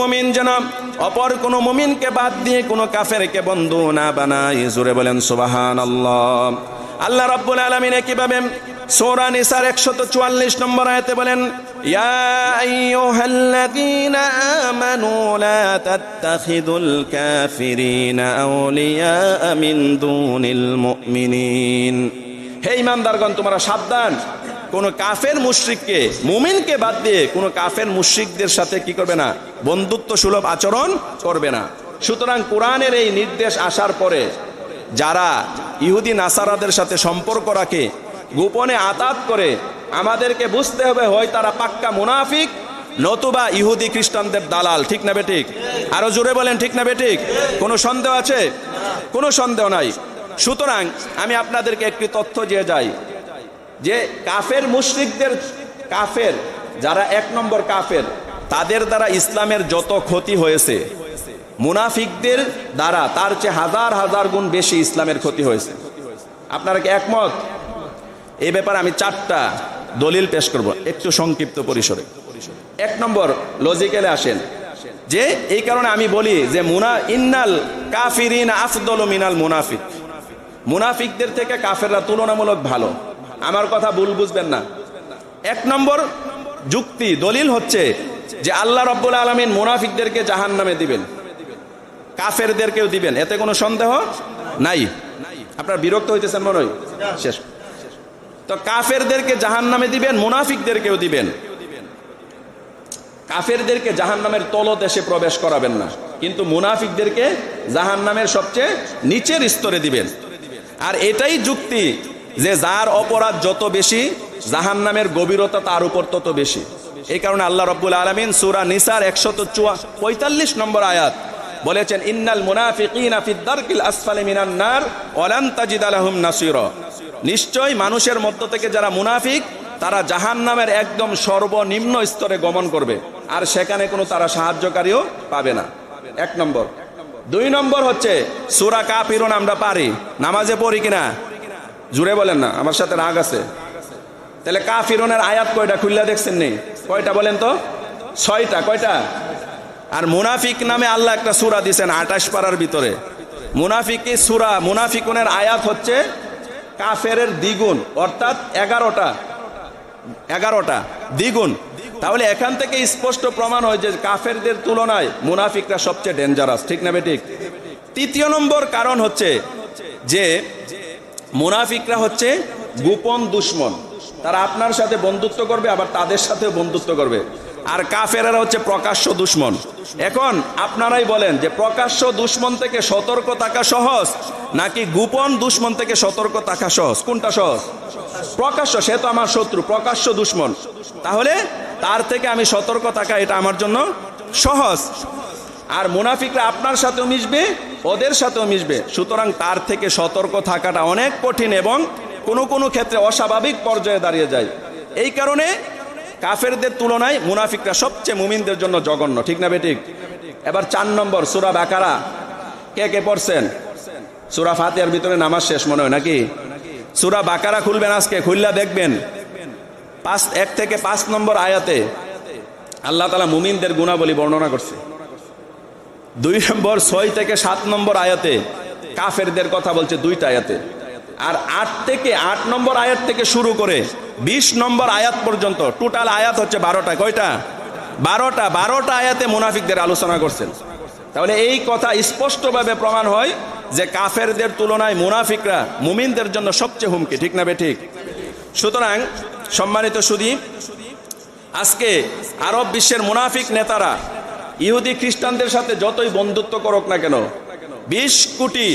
মুমিন যেন অপর কোন মুমিনকে বাদ দিয়ে কোন কাফেরকে বন্ধু না বানায়। জোরে বলেন সুবহানাল্লাহ। আল্লাহ রাব্বুল আলামিন কিভাবে সূরা নিসার 144 নম্বর আয়াতে বলেন, ইয়া আইয়ুহাল্লাযীনা আমানু লা তাত্তাখিযুল কাফিরিনা আউলিয়া মিন দুনিল মুমিনিন। হে ঈমানদারগণ, তোমরা সাবধান, কোন কাফের মুশরিককে, মুমিনকে বাদ দিয়ে কোন কাফের মুশরিকদের সাথে কি করবে না? বন্ধুত্ব সুলভ আচরণ করবে না। সুতরাং কোরআনের এই নির্দেশ আসার পরে যারা ইহুদি নাসারাদের সাথে সম্পর্ক রাখে, গোপনে আতাত করে, আমাদেরকে বুঝতে হবে হয় তারা পাক্কা মুনাফিক, নতুবা ইহুদি খ্রিস্টানদের দালাল। ঠিক না বেঠিক? আরো জোরে বলেন ঠিক না বেঠিক? কোনো সন্দেহ আছে? কোনো সন্দেহ নাই। সুতরাং আমি আপনাদেরকে একটি তথ্য দিয়ে যাই যে কাফের মুশরিকদের, কাফের যারা 1 নম্বর কাফের, তাদের দ্বারা ইসলামের যত ক্ষতি হয়েছে, মুনাফিকদের দ্বারা তার চেয়ে হাজার হাজার গুণ বেশি ইসলামের ক্ষতি হয়েছে। আপনারা কি একমত? এই ব্যাপারে আমি 4টা দলিল পেশ করব একটু সংক্ষিপ্ত পরিসরে। 1 নম্বর, লজিক্যালে আসেন, যে এই কারণে আমি বলি যে ইন্নাল কাফিরিনা আফদলু মিনাল মুনাফিক, মুনাফিকদের থেকে কাফেররা তুলনামূলক ভালো। আমার কথা ভুল বুঝবেন না। 1 নম্বর যুক্তি, দলিল হচ্ছে যে আল্লাহ রাব্বুল আলামিন মুনাফিকদেরকে জাহান্নামে দিবেন, কাফেরদেরকেও দিবেন, এতে কোনো সন্দেহ নাই। আপনারা বিরক্ত হইতেছেন মনে হয়? শেষ। তো কাফেরদেরকে জাহান্নামে দিবেন, মুনাফিকদেরকেও দিবেন। কাফেরদেরকে জাহান্নামের তলদেশে প্রবেশ করাবেন না, কিন্তু মুনাফিকদেরকে জাহান্নামের সবচেয়ে নিচের স্তরে দিবেন। আর এটাই যুক্তি যে যার অপরাধ যত বেশি, জাহান্নামের গভীরতা তার উপর তত বেশি। এই কারণে আল্লাহ রাব্বুল আলামিন সূরা নিসার 145 নম্বর আয়াত বলেছেন, ইন্নাল মুনাফিকিনা ফিদ দারকিল আসফালি মিনান নার ওয়া লান তাজিদা লাহুম নাসীরা। নিশ্চয় মানুষের মধ্য থেকে যারা মুনাফিক, তারা জাহান্নামের একদম সর্বনিম্ন স্তরে গমন করবে, আর সেখানে কোনো তারা সাহায্যকারীও পাবে না। 1 নম্বর। 2 নম্বর হচ্ছে সূরা কাফিরুন আমরা পারি, নামাজে পড়ি কিনা? জুড়ে বলেন না, আমার সাথে রাগ আছে। তাহলে কাফিরুনের আয়াত কয়টা খুললা দেখছেন নি? কয়টা বলেন তো? 6টা। কয়টা? আর মুনাফিক নামে আল্লাহ একটা সূরা দিয়েছেন 28 পারার ভিতরে। মুনাফিকি সূরা, মুনাফিকুনের আয়াত হচ্ছে কাফেরের দ্বিগুণ, অর্থাৎ 11টা দ্বিগুণ। তাহলে এখান থেকে স্পষ্ট প্রমাণ হয় যে কাফেরদের তুলনায় মুনাফিকরা সবচেয়ে ডেঞ্জারাস। ঠিক না বেঠিক? 3য় নম্বর কারণ হচ্ছে যে মুনাফিকরা হচ্ছে গোপন দুশমন, তারা আপনার সাথে বন্ধুত্ব করবে, আবার তাদের সাথে বন্ধুত্ব করবে। আর কাফেরেরা হচ্ছে প্রকাশ্য দুশমন। এখন আপনারাই বলেন যে প্রকাশ্য দুশমন থেকে সতর্ক থাকা সহজ, নাকি গোপন দুশমন থেকে সতর্ক থাকা সহজ? কোনটা সহজ? প্রকাশ্য, সে তো আমার শত্রু, প্রকাশ্য দুশমন, তাহলে তার থেকে আমি সতর্ক থাকা, এটা আমার জন্য সহজ। আর মুনাফিকরা আপনার সাথেও মিশবে, ওদের সাথেও মিশবে, সুতরাং তার থেকে সতর্ক থাকাটা অনেক কঠিন এবং কোনো কোনো ক্ষেত্রে অস্বাভাবিক পর্যায়ে দাঁড়িয়ে যায়। এই কারণে কাফেরদের তুলনায় মুনাফিকরা সবচেয়ে মুমিনদের জন্য জঘন্য। ঠিক না বেঠিক? এবার 4 নম্বর, সূরা বাকারা কে কে পড়ছেন? সূরা ফাতিহার ভিতরে নামাজ শেষ মনে হয় নাকি? সূরা বাকারা খুলবেন, আজকে খুললা দেখবেন 1 থেকে 5 নম্বর আয়াতে আল্লাহ তাআলা মুমিনদের গুণাবলী বর্ণনা করছে। 2 নম্বর 6 থেকে 7 নম্বর আয়াতে কাফেরদের কথা বলছে 2টা আয়াতে। আর 8 নম্বর আয়াত থেকে শুরু করে 20 নম্বর আয়াত পর্যন্ত টোটাল আয়াত হচ্ছে 12টা। কয়টা? 12টা আয়াতে মুনাফিকদের আলোচনা করছেন। তাহলে এই কথা স্পষ্টভাবে প্রমাণ হয় যে কাফেরদের তুলনায় মুনাফিকরা মুমিনদের জন্য সবচেয়ে হুমকি। ঠিক না বেঠিক? সুতরাং সম্মানিত সুধী, আজকে আরব বিশ্বের মুনাফিক নেতারা ইহুদি খ্রিস্টানদের সাথে যতই বন্ধুত্ব করুক না কেন, 20 কোটি